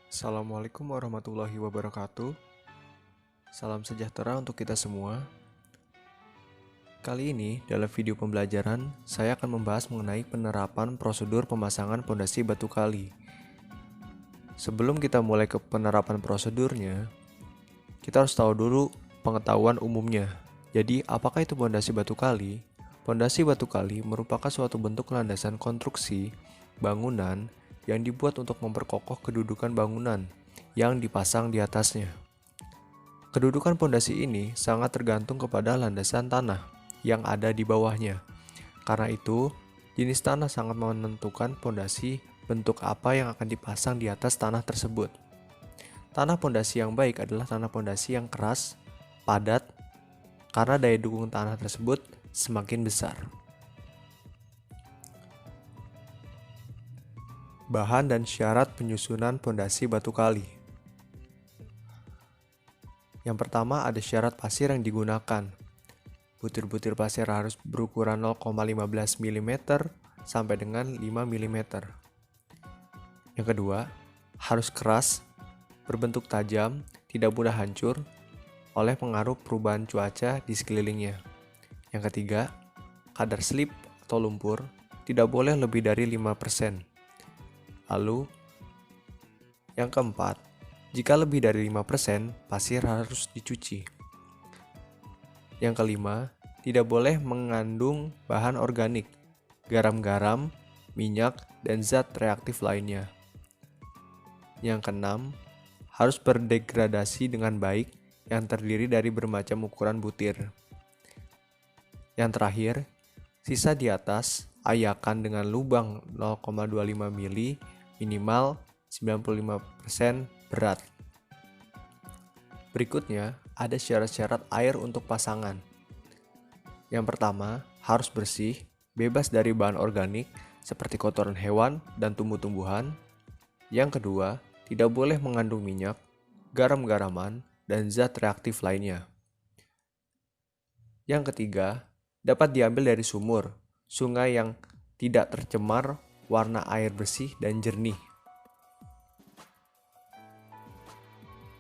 Assalamualaikum warahmatullahi wabarakatuh. Salam sejahtera untuk kita semua. Kali ini, dalam video pembelajaran, saya akan membahas mengenai penerapan prosedur pemasangan pondasi batu kali. Sebelum kita mulai ke penerapan prosedurnya, kita harus tahu dulu pengetahuan umumnya. Jadi, apakah itu pondasi batu kali? Pondasi batu kali merupakan suatu bentuk landasan konstruksi bangunan yang dibuat untuk memperkokoh kedudukan bangunan yang dipasang di atasnya. Kedudukan pondasi ini sangat tergantung kepada landasan tanah yang ada di bawahnya. Karena itu, jenis tanah sangat menentukan pondasi bentuk apa yang akan dipasang di atas tanah tersebut. Tanah pondasi yang baik adalah tanah pondasi yang keras, padat, karena daya dukung tanah tersebut semakin besar. Bahan dan syarat penyusunan pondasi batu kali. Yang pertama ada syarat pasir yang digunakan. Butir-butir pasir harus berukuran 0,15 mm sampai dengan 5 mm. Yang kedua, harus keras, berbentuk tajam, tidak mudah hancur oleh pengaruh perubahan cuaca di sekelilingnya. Yang ketiga, kadar slip atau lumpur tidak boleh lebih dari 5%. Lalu, yang keempat, jika lebih dari 5%, pasir harus dicuci. Yang kelima, tidak boleh mengandung bahan organik, garam-garam, minyak, dan zat reaktif lainnya. Yang keenam, harus berdegradasi dengan baik yang terdiri dari bermacam ukuran butir. Yang terakhir, sisa di atas ayakan dengan lubang 0,25 mili minimal 95% berat. Berikutnya, ada syarat-syarat air untuk pasangan. Yang pertama, harus bersih, bebas dari bahan organik seperti kotoran hewan dan tumbuh-tumbuhan. Yang kedua, tidak boleh mengandung minyak, garam-garaman, dan zat reaktif lainnya. Yang ketiga, dapat diambil dari sumur, sungai yang tidak tercemar, warna air bersih dan jernih.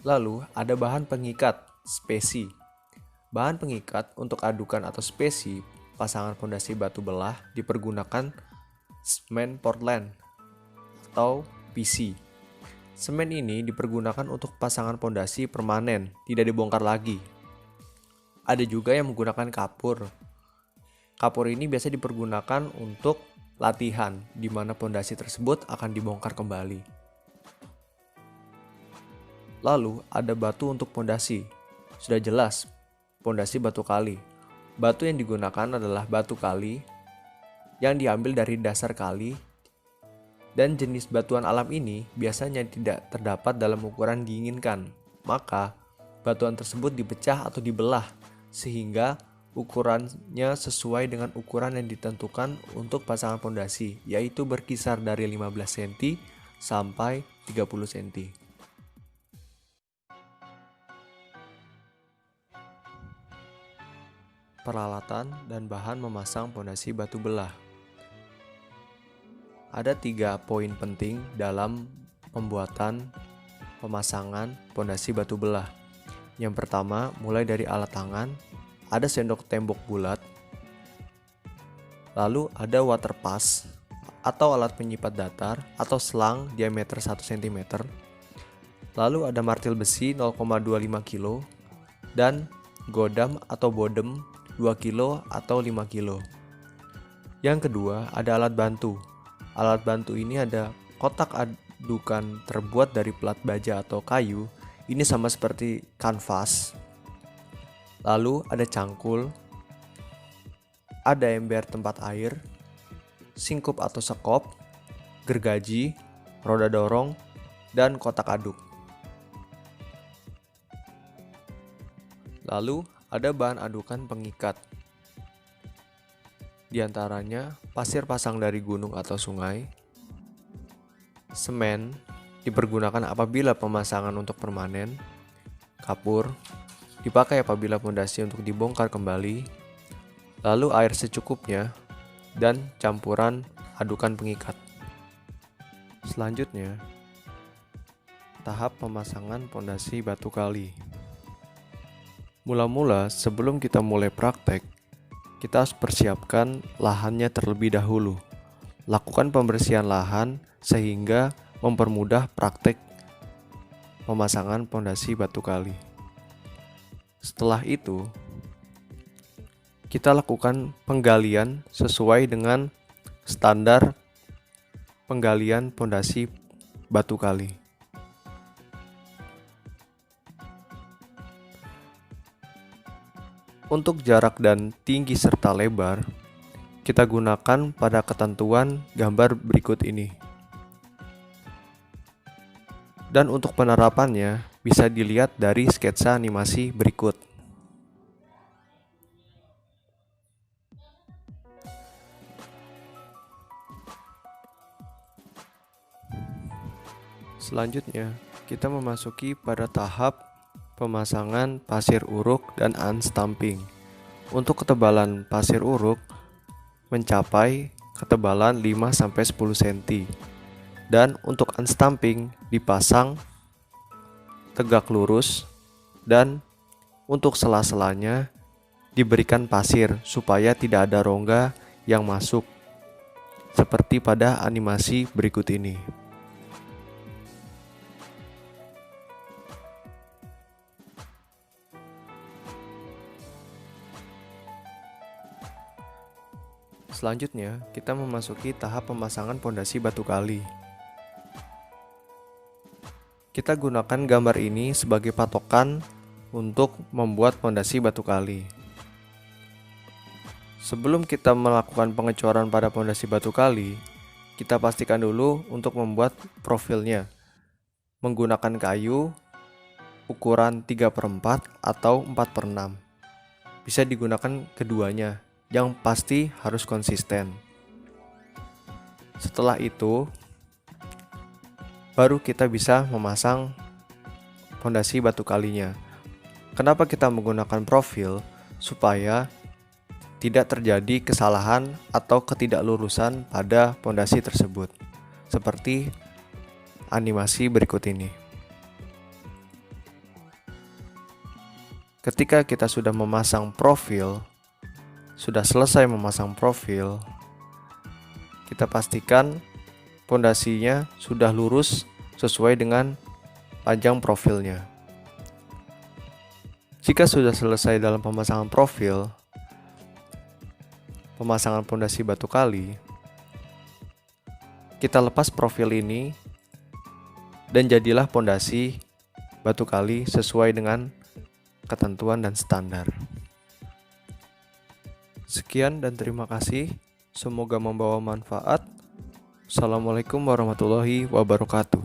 Lalu ada bahan pengikat, spesi. Bahan pengikat untuk adukan atau spesi pasangan pondasi batu belah dipergunakan semen Portland atau PC. Semen ini dipergunakan untuk pasangan pondasi permanen, tidak dibongkar lagi. Ada juga yang menggunakan kapur. Kapur ini biasa dipergunakan untuk latihan, di mana pondasi tersebut akan dibongkar kembali. Lalu ada batu untuk pondasi. Sudah jelas, pondasi batu kali. Batu yang digunakan adalah batu kali yang diambil dari dasar kali, dan jenis batuan alam ini biasanya tidak terdapat dalam ukuran diinginkan. Maka, batuan tersebut dipecah atau dibelah sehingga ukurannya sesuai dengan ukuran yang ditentukan untuk pasangan pondasi, yaitu berkisar dari 15 cm sampai 30 cm. Peralatan dan bahan memasang pondasi batu belah. Ada 3 poin penting dalam pembuatan pemasangan pondasi batu belah. Yang pertama, mulai dari alat tangan. Ada sendok tembok bulat, lalu ada water pass atau alat penyipat datar atau selang diameter 1 cm, lalu ada martil besi 0,25 kg, dan godam atau bodem 2 kg atau 5 kg. Yang kedua ada alat bantu. Alat bantu ini ada kotak adukan terbuat dari plat baja atau kayu, ini sama seperti kanvas. Lalu ada cangkul, ada ember tempat air, singkup atau sekop, gergaji, roda dorong, dan kotak aduk. Lalu ada bahan adukan pengikat. Di antaranya pasir pasang dari gunung atau sungai, semen dipergunakan apabila pemasangan untuk permanen, kapur dipakai apabila pondasi untuk dibongkar kembali, lalu air secukupnya, dan campuran adukan pengikat. Selanjutnya, Tahap pemasangan pondasi batu kali. Mula-mula, sebelum kita mulai praktek, kita harus persiapkan lahannya terlebih dahulu. Lakukan pembersihan lahan sehingga mempermudah praktek pemasangan pondasi batu kali. Setelah itu, kita lakukan penggalian sesuai dengan standar penggalian pondasi batu kali. Untuk jarak dan tinggi serta lebar, kita gunakan pada ketentuan gambar berikut ini. Dan untuk penerapannya bisa dilihat dari sketsa animasi berikut. Selanjutnya, kita memasuki pada tahap pemasangan pasir uruk dan unstamping. Untuk ketebalan pasir uruk mencapai ketebalan 5-10 cm. Dan untuk unstamping dipasang tegak lurus dan untuk sela-selanya diberikan pasir supaya tidak ada rongga yang masuk seperti pada animasi berikut ini. Selanjutnya, kita memasuki tahap pemasangan pondasi batu kali. Kita gunakan gambar ini sebagai patokan untuk membuat pondasi batu kali. Sebelum kita melakukan pengecoran pada pondasi batu kali, kita pastikan dulu untuk membuat profilnya menggunakan kayu ukuran 3/4 atau 4/6. Bisa digunakan keduanya. Yang pasti harus konsisten. Setelah itu, baru kita bisa memasang pondasi batu kalinya. Kenapa kita menggunakan profil? Supaya tidak terjadi kesalahan atau ketidaklurusan pada pondasi tersebut. Seperti animasi berikut ini. Ketika kita sudah selesai memasang profil, kita pastikan pondasinya sudah lurus sesuai dengan panjang profilnya. Jika sudah selesai dalam pemasangan profil, pemasangan pondasi batu kali, kita lepas profil ini dan jadilah pondasi batu kali sesuai dengan ketentuan dan standar. Sekian dan terima kasih. Semoga membawa manfaat. Assalamualaikum warahmatullahi wabarakatuh.